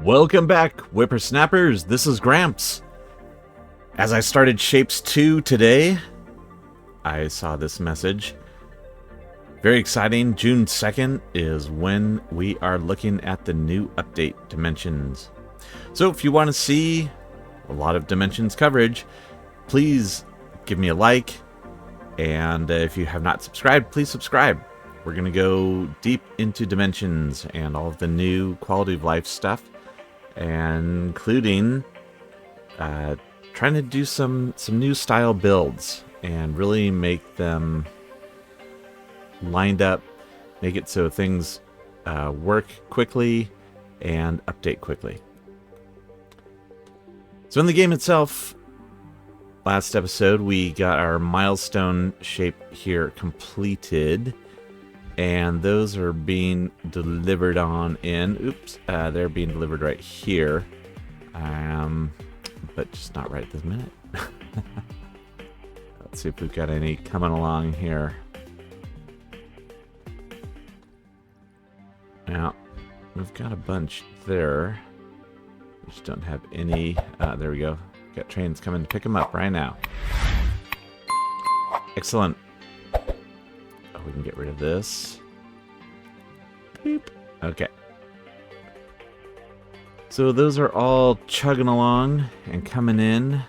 Welcome back, whippersnappers. This is Gramps. As I started Shapes 2 today, I saw this message. Very exciting. June 2nd is when we are looking at the new update Dimensions. So if you want to see a lot of Dimensions coverage, please give me a like. And if you have not subscribed, please subscribe. We're going to go deep into Dimensions and all of the new quality of life stuff, and including trying to do some new style builds and really make them lined up, make it so things work quickly and update quickly. So in the game itself, last episode we got our milestone shape here completed, and those are being delivered on in, they're being delivered right here, but just not right this minute. Let's see if we've got any coming along here. Now, we've got a bunch there. We just don't have any. There we go. Got trains coming to pick them up right now. Excellent. Oh, we can get rid of this. Beep. Okay. So those are all chugging along and coming in.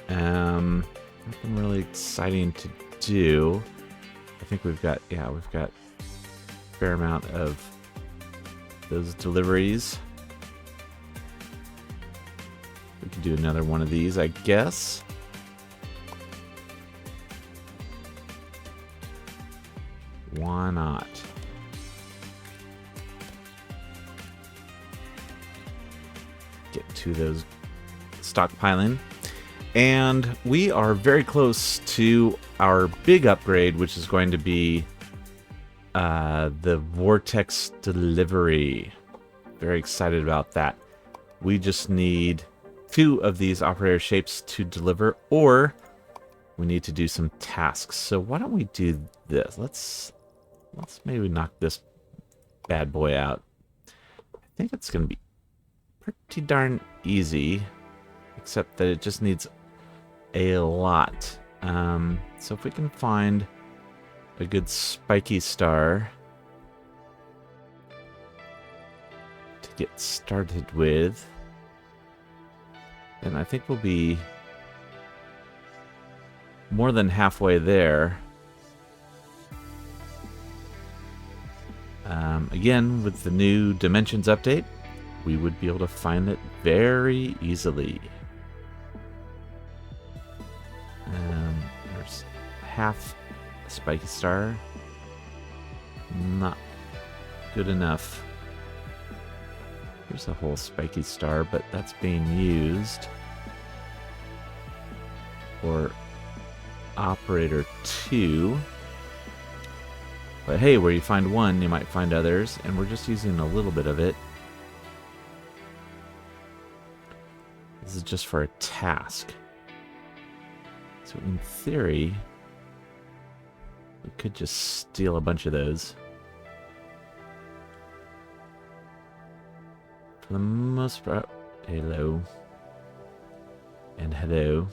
Nothing really exciting to do. I think we've got a fair amount of those deliveries. We could do another one of these, I guess. Why not? Get to those stockpiling. And we are very close to our big upgrade, which is going to be the Vortex delivery. Very excited about that. We just need 2 of these operator shapes to deliver, or we need to do some tasks. So why don't we do this? Let's maybe knock this bad boy out. I think it's going to be pretty darn easy, except that it just needs a lot. So if we can find a good spiky star to get started with, then I think we'll be more than halfway there. Again, with the new Dimensions update, we would be able to find it very easily. There's half a spiky star. Not good enough. Here's a whole spiky star, but that's being used for operator 2. But hey, where you find one, you might find others, and we're just using a little bit of it. This is just for a task. So in theory, we could just steal a bunch of those. For the most part, hello. And hello.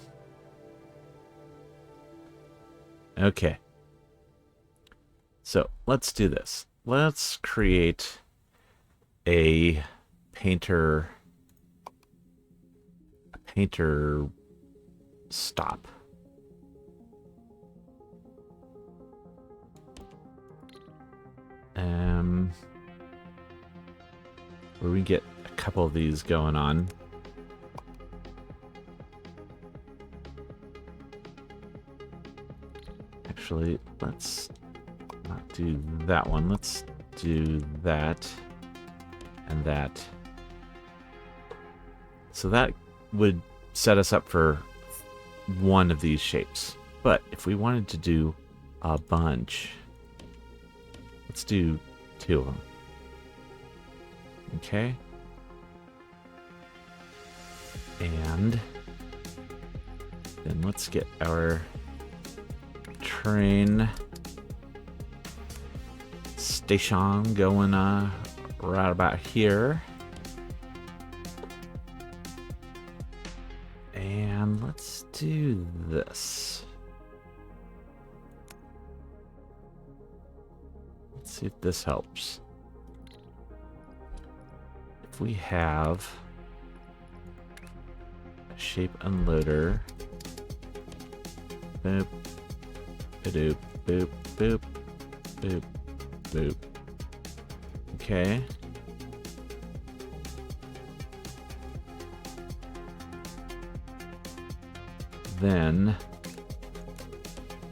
Okay. So let's do this. Let's create a painter stop. Where we get a couple of these going on. Actually, let's not do that one. Let's do that and that. So that would set us up for one of these shapes. But if we wanted to do a bunch, let's do 2 of them. Okay. And then let's get our train station going right about here. And let's do this. Let's see if this helps. If we have a shape unloader, boop, boop, boop, boop, boop, boop. Okay. Then,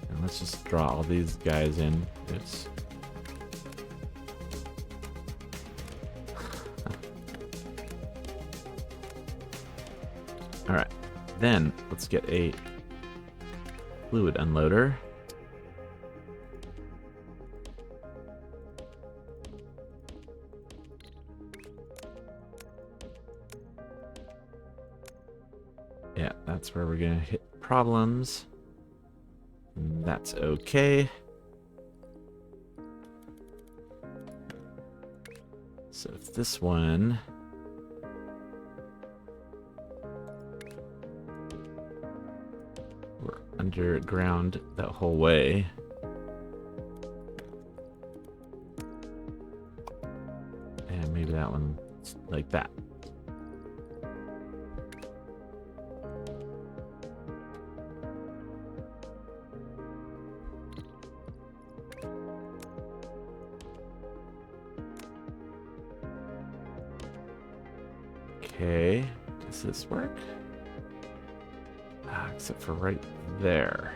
and let's just draw all these guys in. Oops. All right. Then let's get a fluid unloader. Yeah, that's where we're gonna hit problems. That's okay. So if this one we're underground that whole way. And maybe that one like that. Okay, does this work? Except for right there.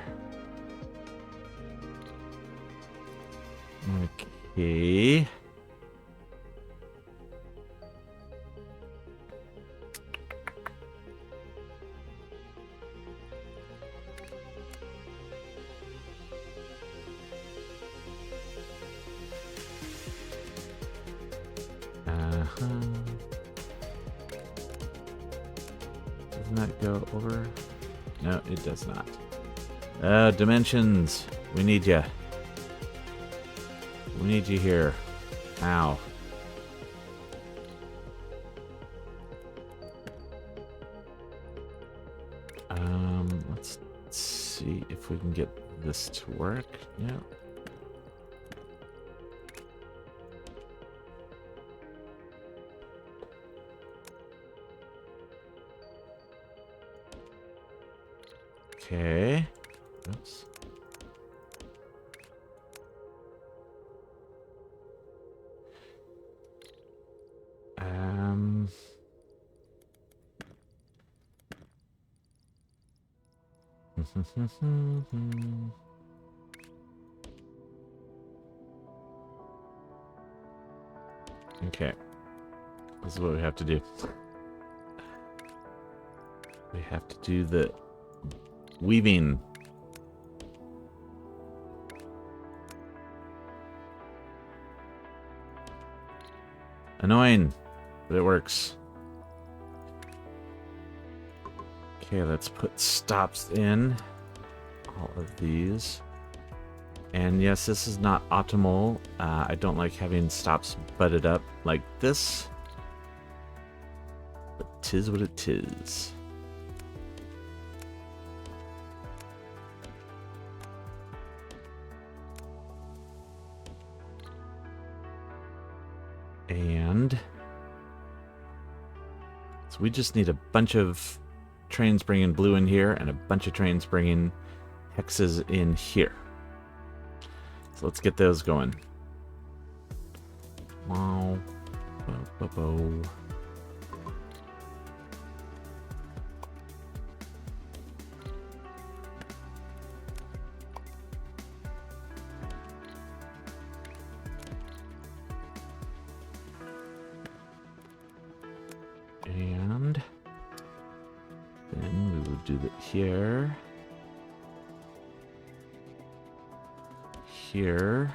Okay. Doesn't that go over? No, it does not. Dimensions. We need you. We need you here. Ow. Let's see if we can get this to work. Yeah. Okay. Oops. Okay. This is what we have to do. We have to do the weaving. Annoying, but it works. Okay, let's put stops in all of these. And yes, this is not optimal. I don't like having stops butted up like this. But 'tis what it is. And so we just need a bunch of trains bringing blue in here and a bunch of trains bringing hexes in here. So let's get those going. Wow. Bo-bo-bo. And then we will do that here. Here.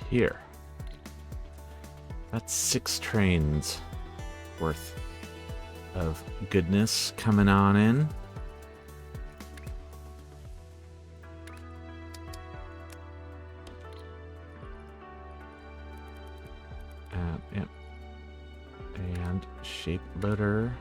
Here. That's 6 trains worth of goodness coming on in. Yep. And shape loader.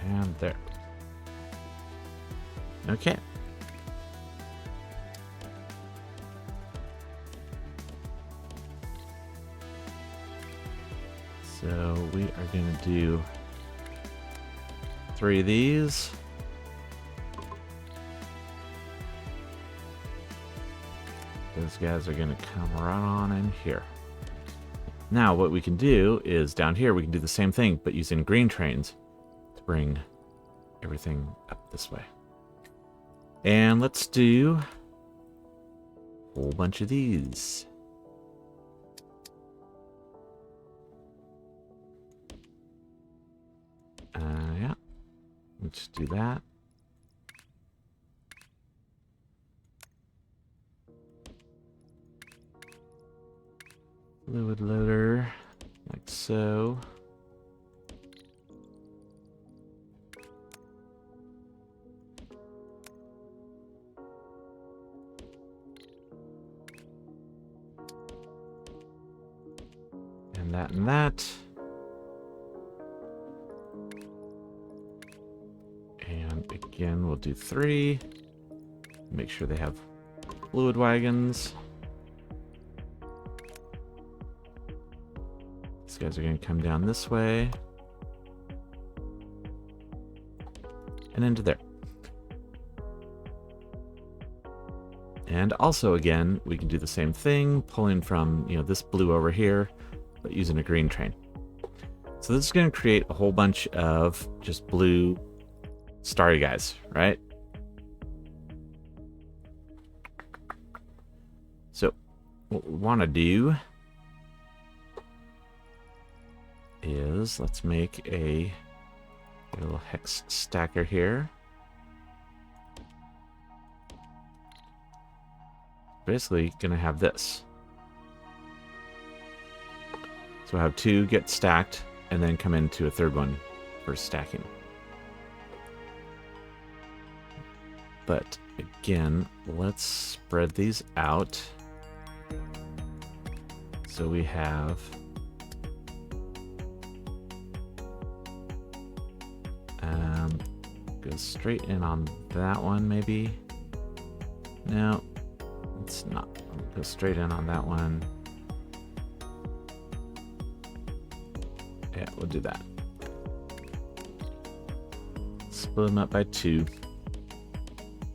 And there. Okay. So we are going to do 3 of these. Those guys are going to come right on in here. Now what we can do is down here we can do the same thing but using green trains to bring everything up this way. And let's do a whole bunch of these. Yeah, let's do that. Fluid loader, like so. And that and that. And again, we'll do 3. Make sure they have fluid wagons. These guys are going to come down this way. And into there. And also, again, we can do the same thing, pulling from, this blue over here, but using a green train. So this is going to create a whole bunch of just blue starry guys, right? So what we want to do is let's make a little hex stacker here. Basically gonna have this. So we'll have 2 get stacked and then come into a 3rd one for stacking. But again, let's spread these out. So we have go straight in on that one, maybe. No, it's not. Go straight in on that one. Yeah, we'll do that. Split them up by 2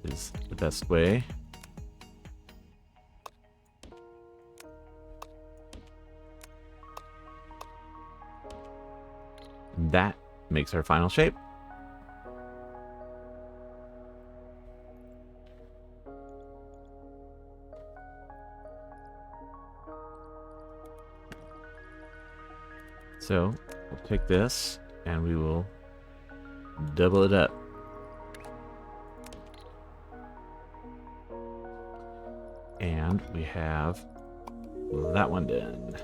is the best way. That makes our final shape. So we'll take this and we will double it up. And we have that one done.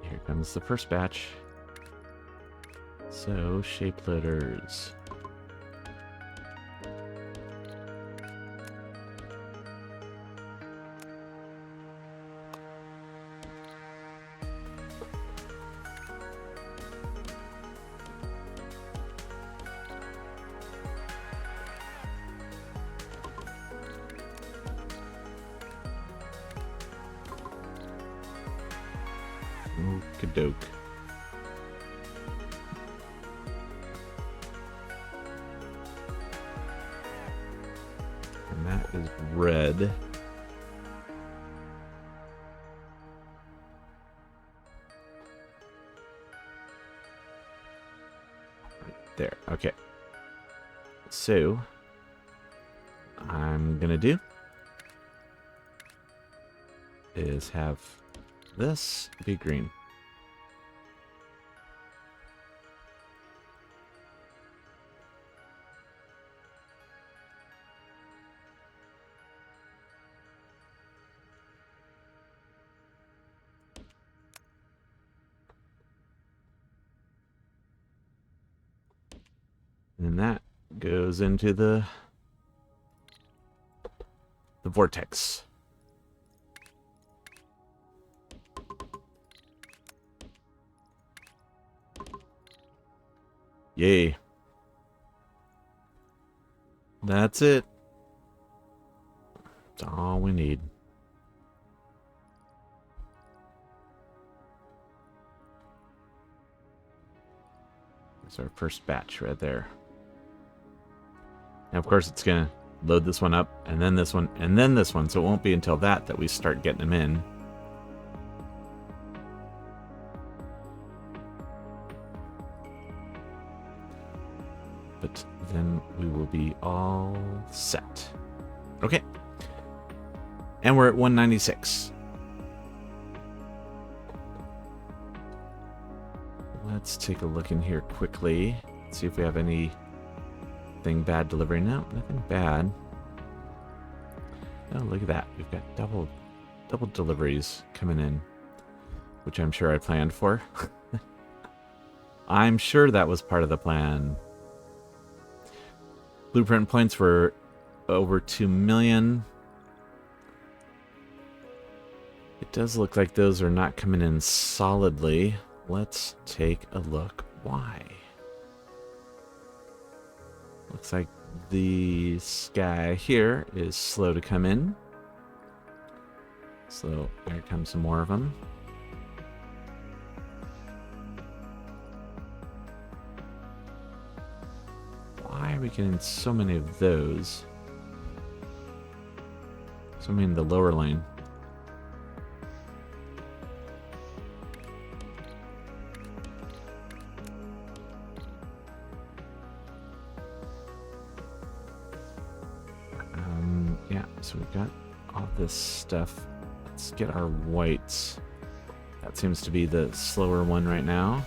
Here comes the first batch. So, shape letters. Okey-doke. And that is red. There. Okay. So, I'm gonna do is have this be green. And that goes into the vortex. Yay. That's it. That's all we need. That's our first batch right there. And of course it's going to load this one up, and then this one, and then this one, so it won't be until that we start getting them in. But then we will be all set. Okay. And we're at 196. Let's take a look in here quickly. See if we have anything bad delivering. No, nothing bad. Oh, look at that. We've got double deliveries coming in, which I'm sure I planned for. I'm sure that was part of the plan. Blueprint points were over 2 million. It does look like those are not coming in solidly. Let's take a look why. Looks like this guy here is slow to come in. So here comes some more of them. Why are we getting so many of those? So many in the lower lane. Yeah, so we've got all this stuff. Let's get our whites. That seems to be the slower one right now.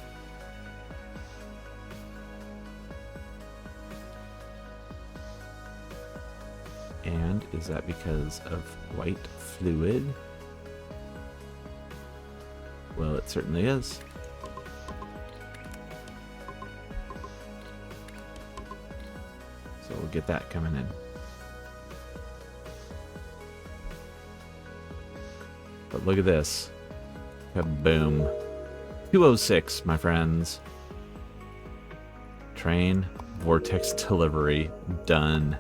And is that because of white fluid? Well, it certainly is. So we'll get that coming in. But look at this. Kaboom. 206, my friends. Train Vortex delivery done.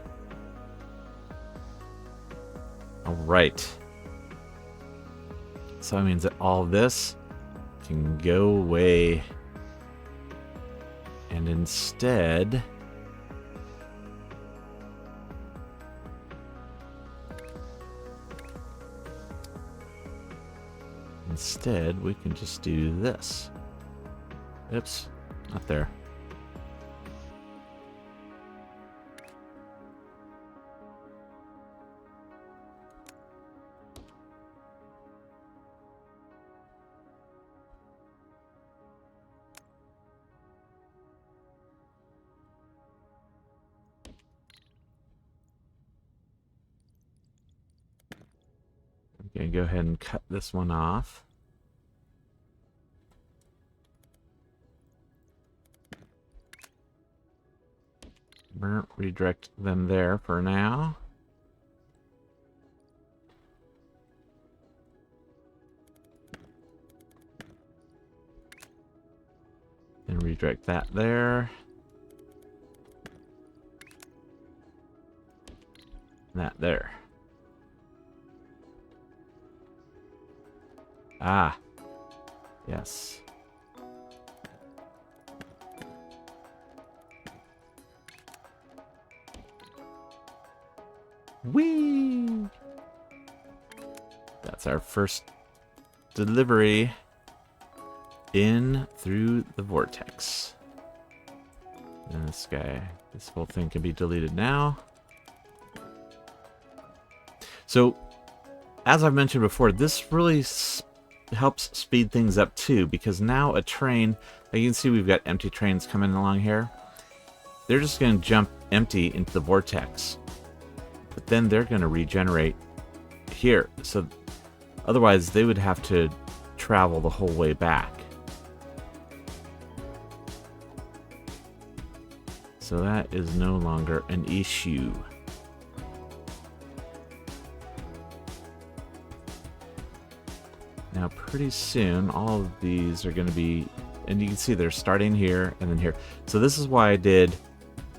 Alright. So that means that all this can go away. And instead... Instead, we can just do this. Oops, not there. Okay, go ahead and cut this one off. Redirect them there for now. And redirect that there. That there. Ah. Yes. Whee! That's our first delivery in through the vortex. And this whole thing can be deleted now. So, as I've mentioned before, this really helps speed things up too, because now a train, like you can see we've got empty trains coming along here. They're just going to jump empty into the vortex. But then they're going to regenerate here. So otherwise they would have to travel the whole way back. So that is no longer an issue. Now pretty soon all of these are going to be, and you can see they're starting here and then here. So this is why I did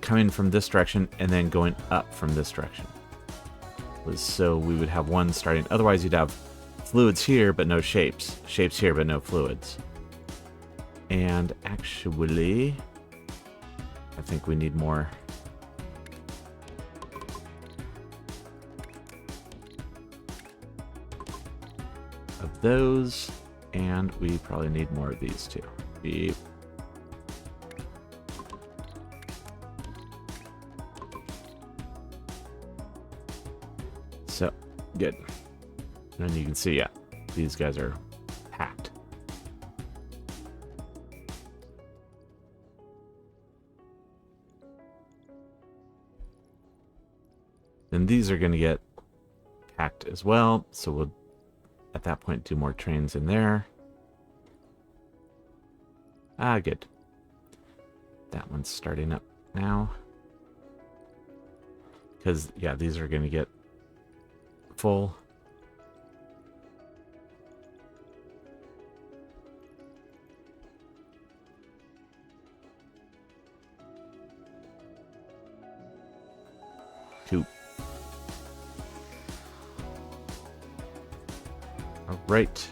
coming from this direction and then going up from this direction. Was so we would have one starting, otherwise you'd have fluids here but no shapes. Shapes here but no fluids. And actually, I think we need more. Of those, and we probably need more of these too. Beep. So, good. And then you can see, yeah, these guys are packed. Then these are going to get packed as well, so we'll at that point do more trains in there. Ah, good. That one's starting up now. Because, yeah, these are going to get full. Two. All right.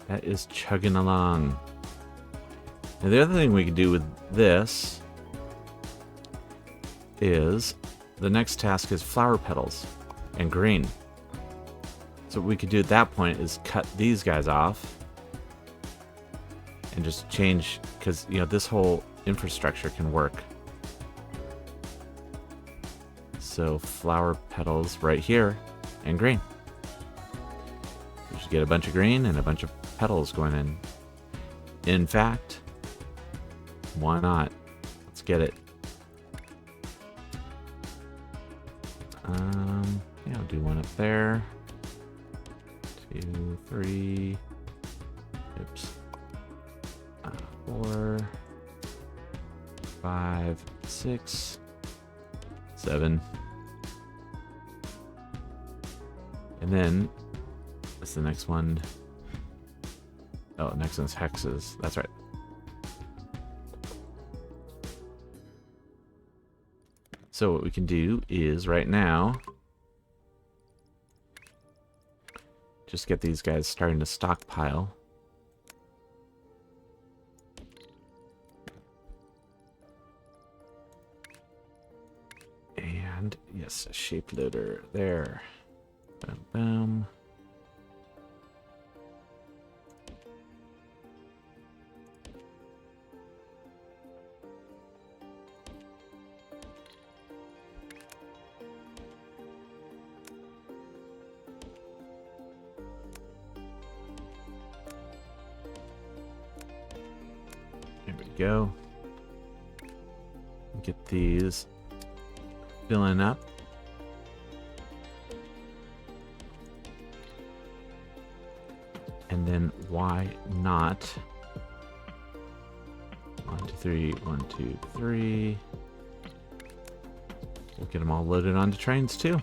That is chugging along. Now the other thing we can do with this is the next task is flower petals and green. So what we could do at that point is cut these guys off and just change, because you know this whole infrastructure can work. So flower petals right here and green. We should get a bunch of green and a bunch of petals going in. In fact, why not? Let's get it. Yeah, I'll do one up there. 2, 3. Oops. 4, 5, 6, 7. And then, what's the next one? Oh, next one's hexes. That's right. So what we can do is right now just get these guys starting to stockpile. And yes, a shape loader there. Boom, boom. There we go. Get these filling up. And then why not? 1, 2, 3, 1, 2, 3. We'll get them all loaded onto trains too.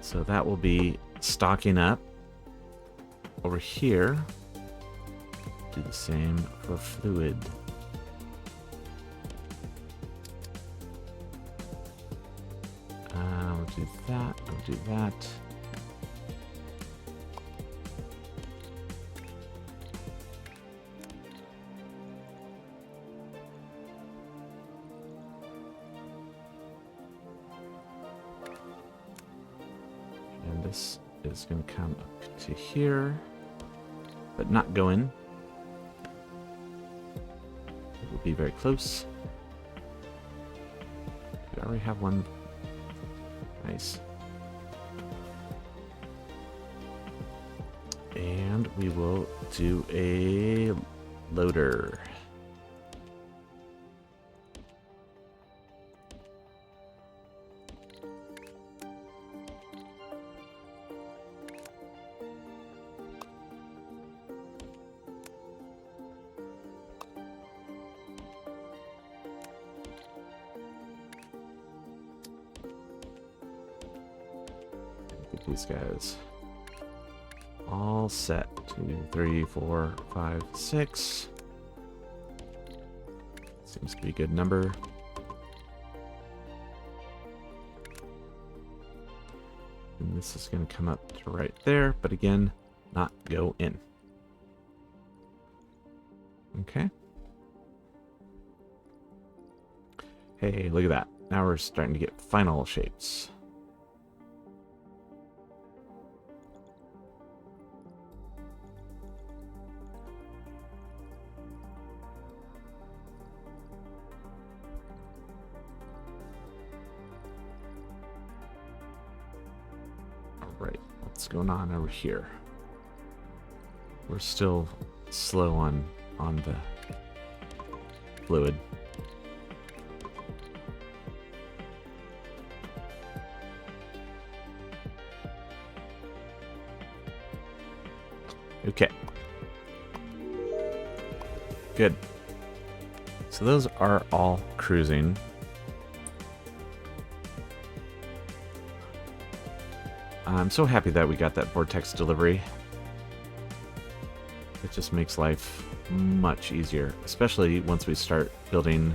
So that will be stocking up over here. Do the same for fluid. We'll do that. We'll do that. And this is going to come up to here, but not go in. be very close. We already have one. Nice. And we will do a loader. Get these guys all set. 2, 3, 4, 5, 6. Seems to be a good number. And this is going to come up to right there, but again, not go in. Okay. Hey, look at that. Now we're starting to get final shapes. Right, what's going on over here? We're still slow on the fluid. Okay. Good. So those are all cruising. I'm so happy that we got that Vortex delivery. It just makes life much easier, especially once we start building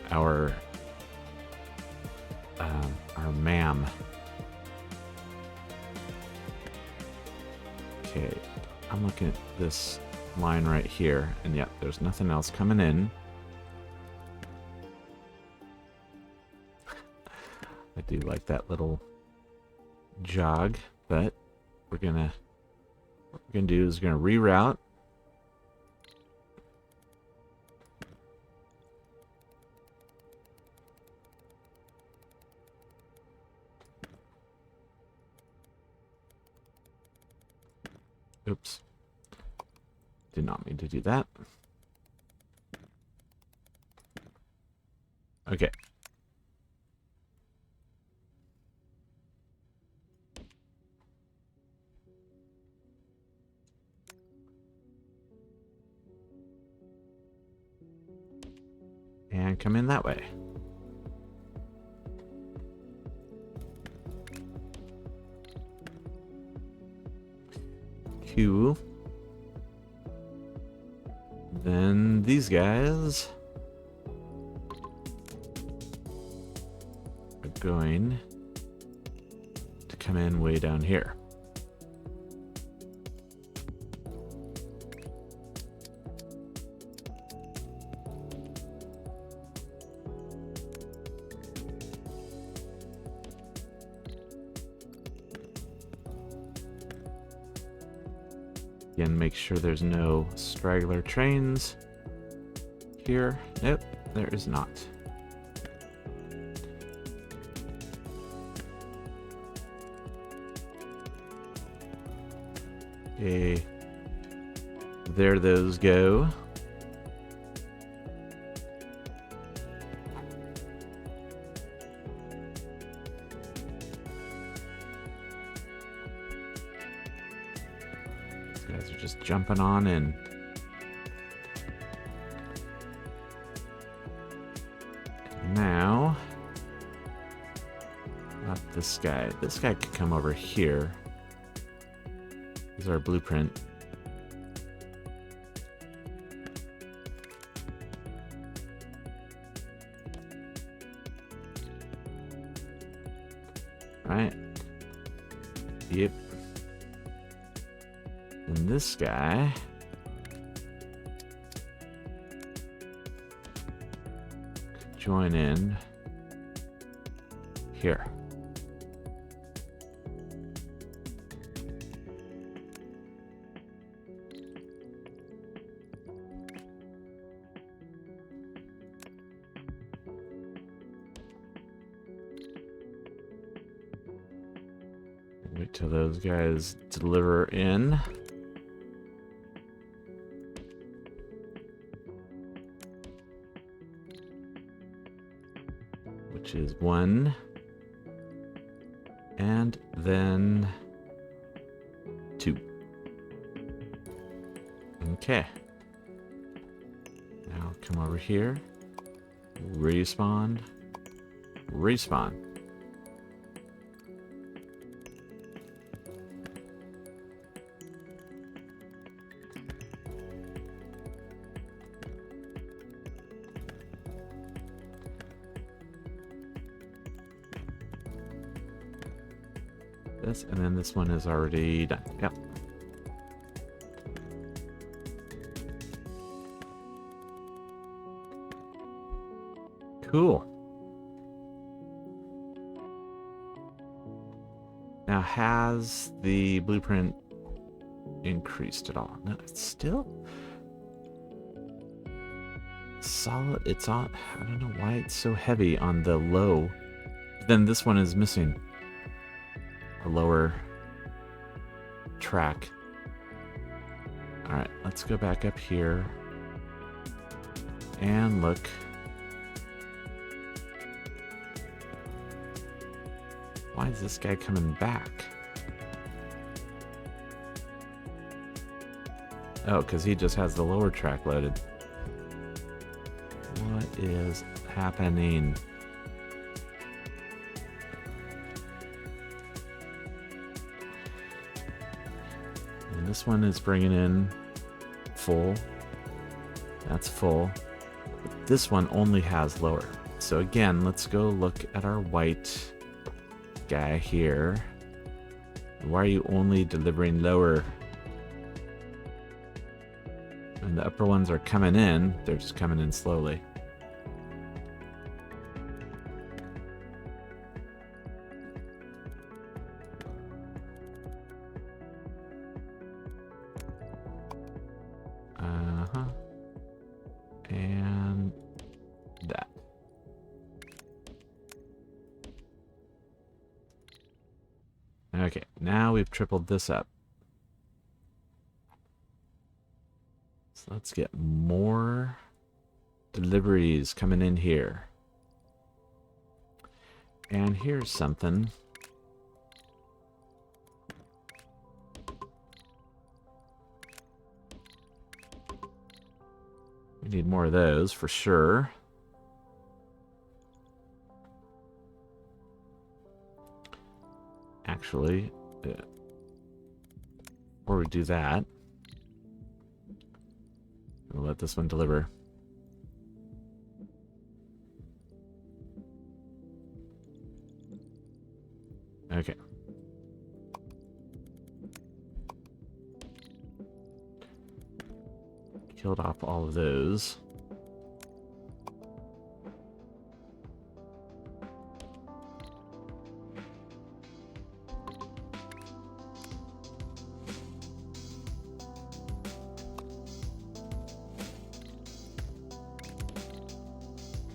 our MAM. Okay, I'm looking at this line right here, and yet there's nothing else coming in. I do like that little jog, but what we're gonna do is we're gonna reroute. Oops. Did not mean to do that. Okay. And come in that way. Cool. Then these guys are going to come in way down here. Again, make sure there's no straggler trains here. Nope, there is not. Okay, there those go. Guys are just jumping on in. Now, not this guy. This guy could come over here. This is our blueprint. Right? Yep. And this guy could join in here. Wait till those guys deliver in. Which is 1. And then 2. Okay. Now come over here. Respawn. Respawn. This, and then this one is already done. Yep. Cool. Now, has the blueprint increased at all? No, it's still solid. It's on. I don't know why it's so heavy on the low. Then this one is missing a lower track. All right, let's go back up here and look. Why is this guy coming back? Oh, because he just has the lower track loaded. What is happening? And this one is bringing in full. That's full. But this one only has lower. So again, let's go look at our white guy here. Why are you only delivering lower? And the upper ones are coming in. They're just coming in slowly. And that. Okay, now we've tripled this up. So let's get more deliveries coming in here. And here's something. We need more of those for sure. Actually, before we do that, we'll let this one deliver. Okay. Killed off all of those.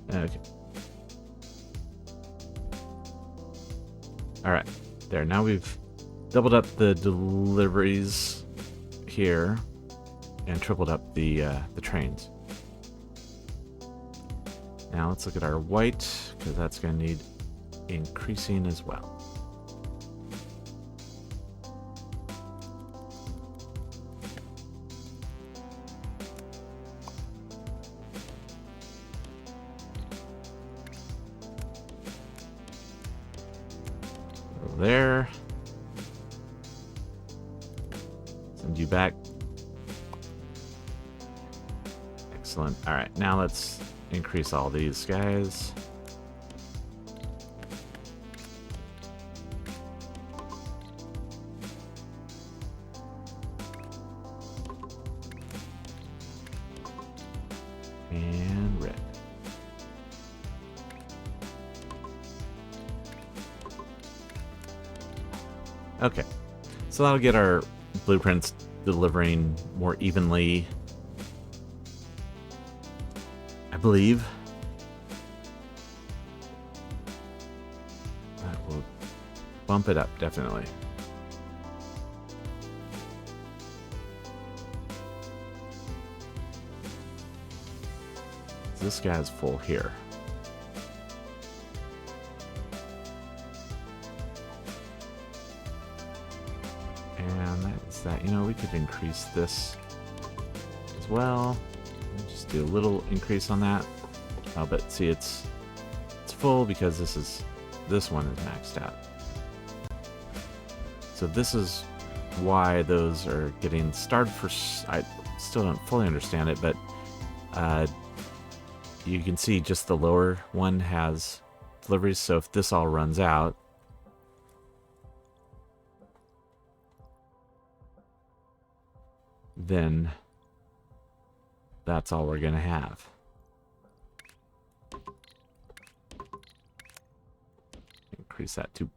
Okay. All right. There. Now we've doubled up the deliveries here and tripled up the trains. Now let's look at our white, because that's going to need increasing as well. There. Send you back. Excellent. All right, now let's increase all these guys. And red. Okay, so that'll get our blueprints delivering more evenly, I believe. That will bump it up, definitely. this guy's full here. And that's that. You know, we could increase this as well. We'll just do a little increase on that. But see, it's full because this one is maxed out. So this is why those are getting starred for. I still don't fully understand it, but you can see just the lower one has deliveries. So if this all runs out, then that's all we're gonna have. Increase that to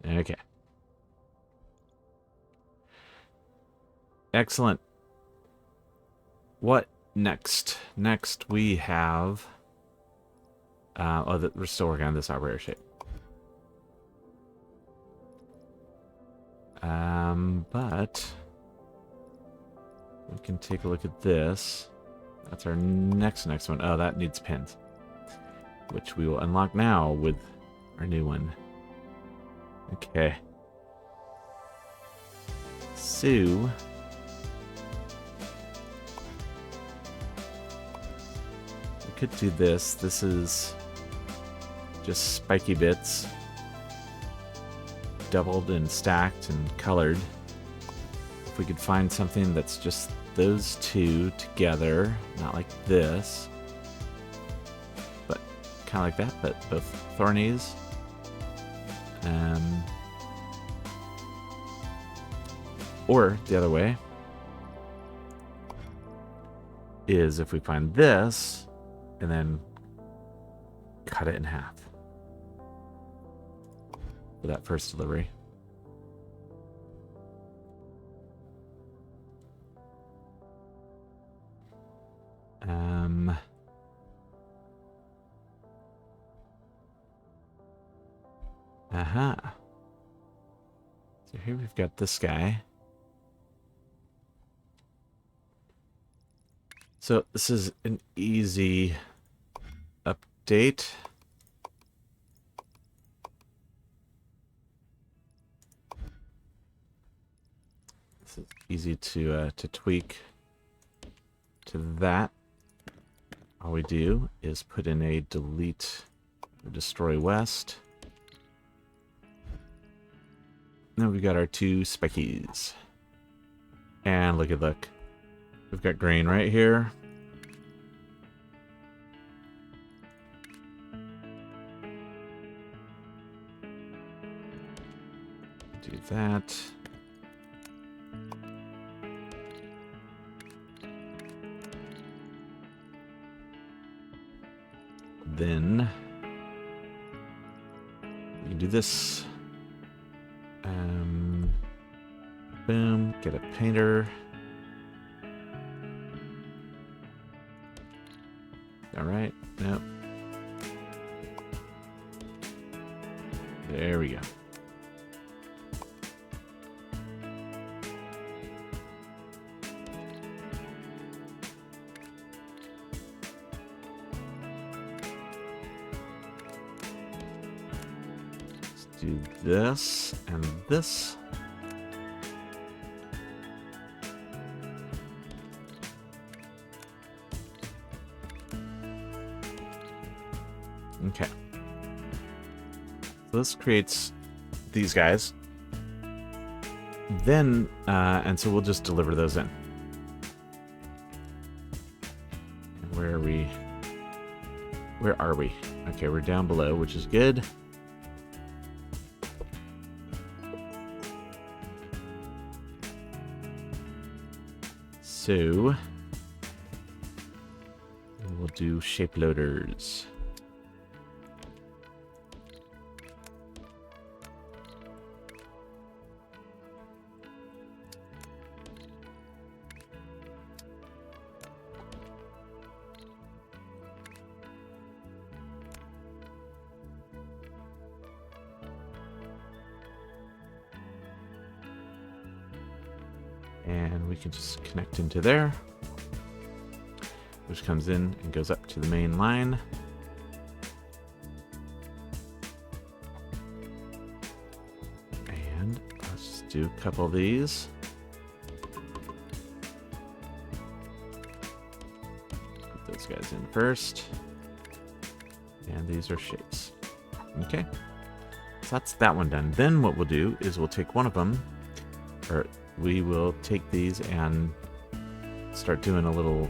okay. Excellent. What next? Next we have we're still working on this operator shape. But we can take a look at this. That's our next one. Oh, that needs pins, which we will unlock now with our new one. Okay. So we could do this. This is just spiky bits, doubled and stacked and colored. If we could find something that's just those two together, not like this, but kind of like that, but both thornies. Or the other way is if we find this and then cut it in half for that first delivery. So here we've got this guy. So this is an easy update. This is easy to tweak to that. All we do is put in a delete or destroy west. Now we've got our two speckies. And look. We've got green right here. Do that. Then we can do this. Boom, get a painter. All right, nope. There we go. Let's do this and this. Okay. So this creates these guys. Then, and so we'll just deliver those in. Where are we? Where are we? Okay, we're down below, which is good. So we'll do shape loaders. And we can just connect into there, which comes in and goes up to the main line. And let's just do a couple of these. Put those guys in first. And these are shapes. Okay. So that's that one done. Then what we'll do is we'll take one of them, or we will take these and start doing a little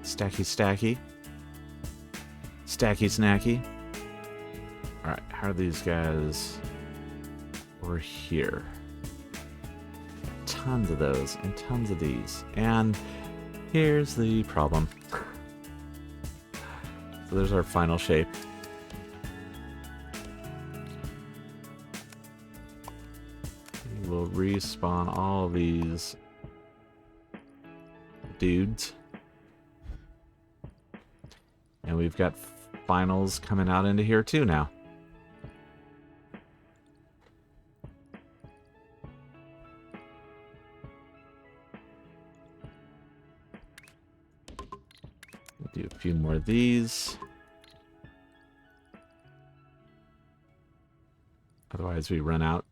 stacky snacky. All right, how are these guys over here? Tons of those and tons of these. And here's the problem. So there's our final shape. We'll respawn all these dudes. And we've got finals coming out into here too now. We'll do a few more of these. Otherwise we run out.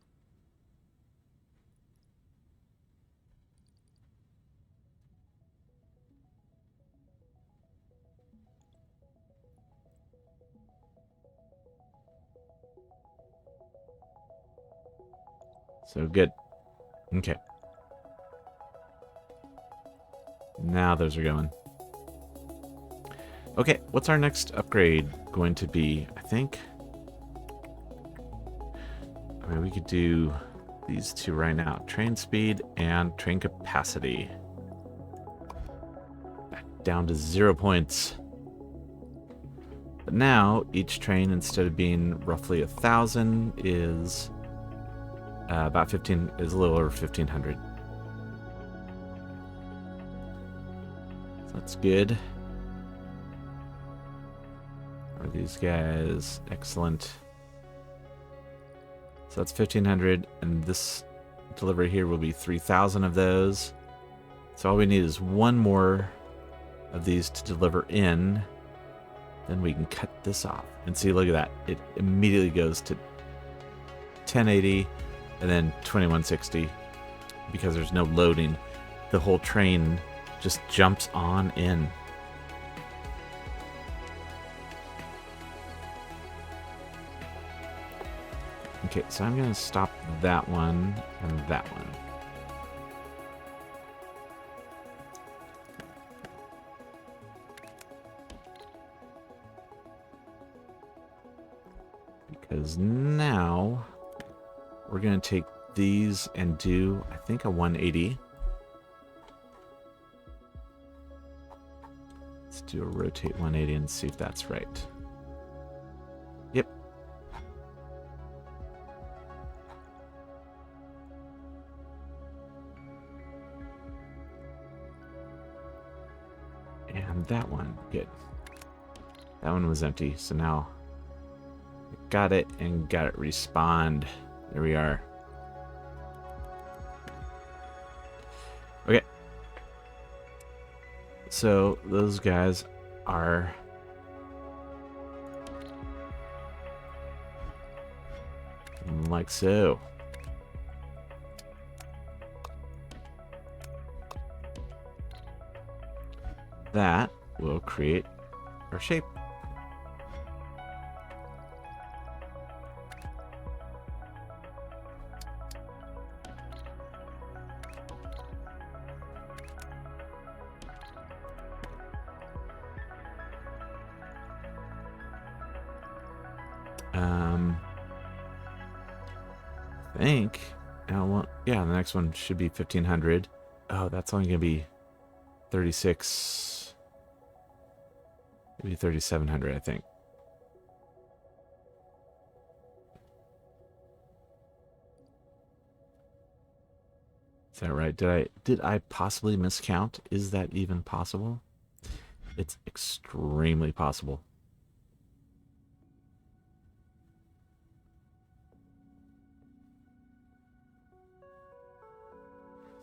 So good. Okay. Now those are going. Okay, what's our next upgrade going to be? I mean, we could do these two right now. Train speed and train capacity. Down to 0 points. But now, each train, instead of being roughly 1,000, is about 15, is a little over 1,500. So that's good. Are these guys excellent? So that's 1,500, and this delivery here will be 3,000 of those. So all we need is one more of these to deliver in. Then we can cut this off. And see, look at that. It immediately goes to 1080 and then 2160 because there's no loading. The whole train just jumps on in. Okay, so I'm going to stop that one and that one. Because now we're going to take these and do, I think, a 180. Let's do a rotate 180 and see if that's right. Yep. And that one, good. That one was empty, so now got it and got it respawned. There we are. Okay. So those guys are like so. That will create our shape. I think, yeah, the next one should be 1,500. Oh, that's only going to be 36, maybe 3,700, I think. Is that right? Did I possibly miscount? Is that even possible? It's extremely possible.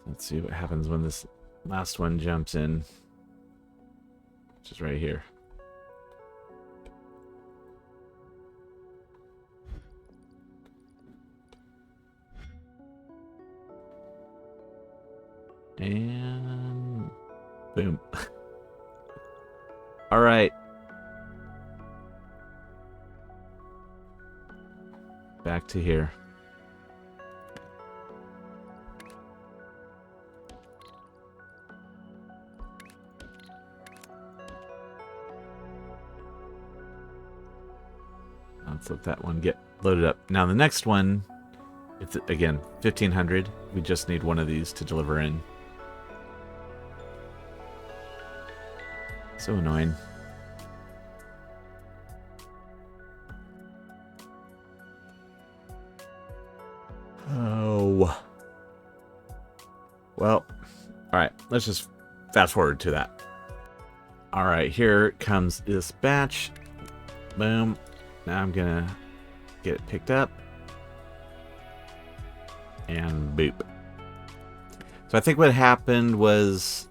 Let's see what happens when this last one jumps in, which is right here. And boom. All right. Back to here. Let's let that one get loaded up. Now the next one, it's again 1500. We just need one of these to deliver in. So annoying. Oh. Well, all right, let's just fast forward to that. All right, here comes this batch. Boom. Now I'm gonna get it picked up. And boop. So I think what happened was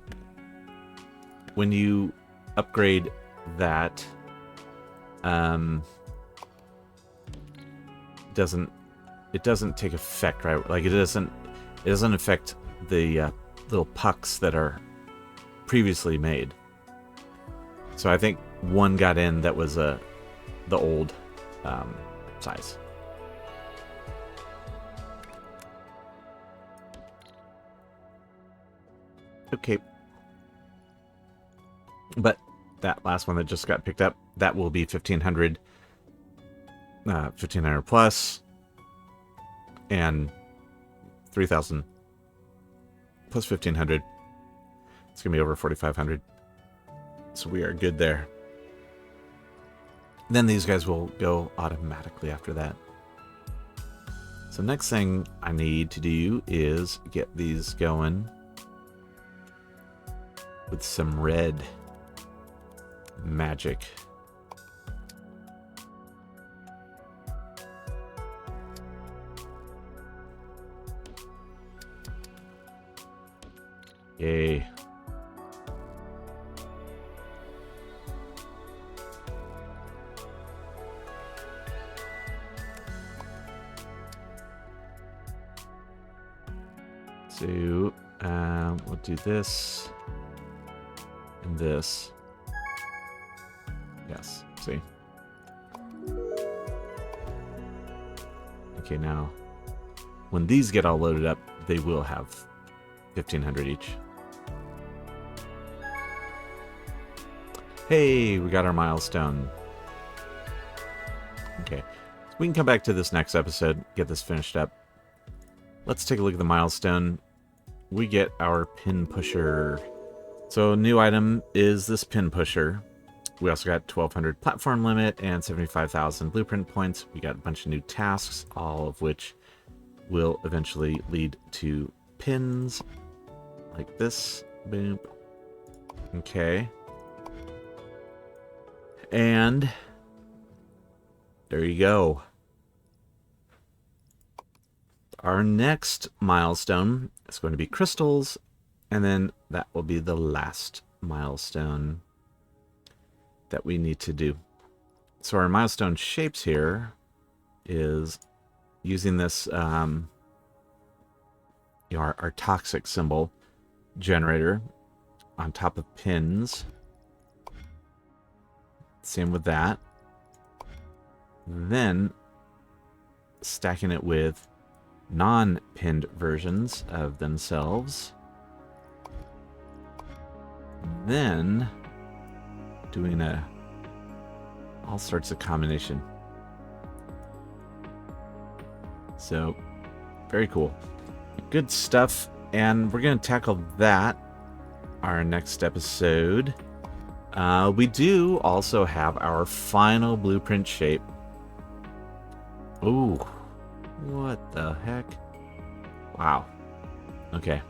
when you upgrade that, it doesn't take effect, right? Like it doesn't affect the little pucks that are previously made. So I think one got in that was the old size. Okay. But that last one that just got picked up, that will be 1500. 1500 plus. And 3000 plus 1500. It's going to be over 4500. So we are good there. Then these guys will go automatically after that. So next thing I need to do is get these going with some red magic. Yay. So, we'll do this and this. Yes, see. Okay, now, when these get all loaded up, they will have 1500 each. Hey, we got our milestone. Okay, so we can come back to this next episode, get this finished up. Let's take a look at the milestone. We get our pin pusher. So new item is this pin pusher. We also got 1200 platform limit and 75,000 blueprint points. We got a bunch of new tasks, all of which will eventually lead to pins like this. Boom. Okay. And there you go. Our next milestone is going to be crystals, and then that will be the last milestone that we need to do. So our milestone shapes here is using this our toxic symbol generator on top of pins. Same with that. Then stacking it with non-pinned versions of themselves. Then doing all sorts of combination. So very cool. Good stuff. And we're going to tackle that our next episode. We do also have our final blueprint shape. Ooh. What the heck? Wow. Okay.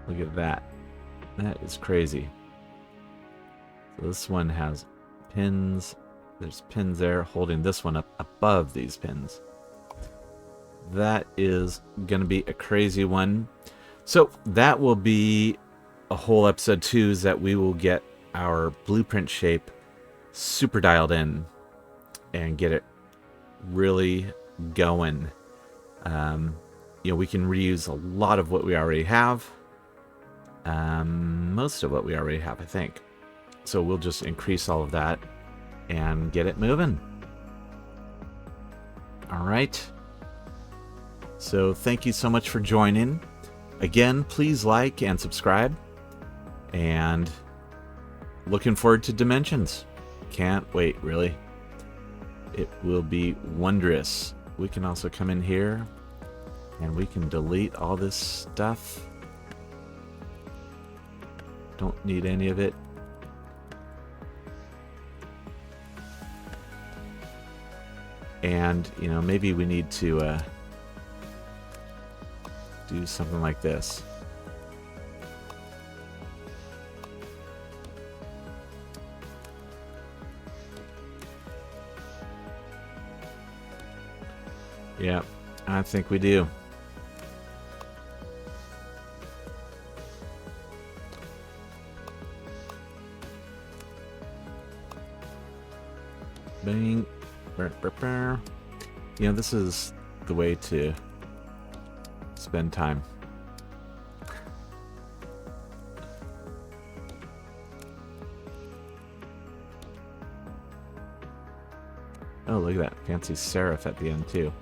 Look at that. That is crazy. So this one has pins. There's pins there holding this one up above these pins. that is going to be a crazy one. So that will be a whole episode 2, is that we will get our blueprint shape super dialed in and get it really going. We can reuse a lot of what we already have. Most of what we already have, I think. So we'll just increase all of that and get it moving. All right. So thank you so much for joining. Again, please like and subscribe. And looking forward to Dimensions. Can't wait, really. It will be wondrous. We can also come in here and we can delete all this stuff. Don't need any of it. And, maybe we need to do something like this. Yeah, I think we do. Bang. This is the way to spend time. Oh, look at that fancy serif at the end, too.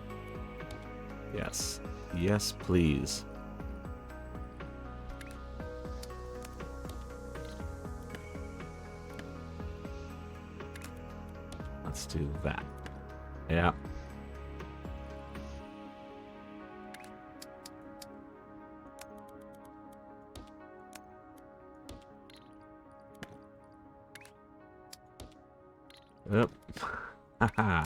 Yes. Yes, please. Let's do that. Yeah. Yep. Haha.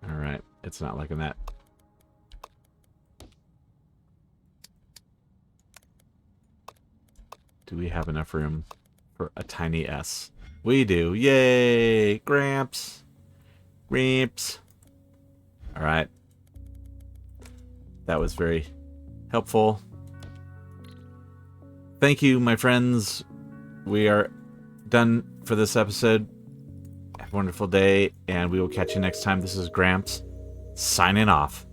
Alright, it's not liking that. Do we have enough room for a tiny S? We do. Yay! Gramps! Gramps! Alright. That was very helpful. Thank you, my friends. We are done for this episode. Have a wonderful day, and we will catch you next time. This is Gramps, signing off.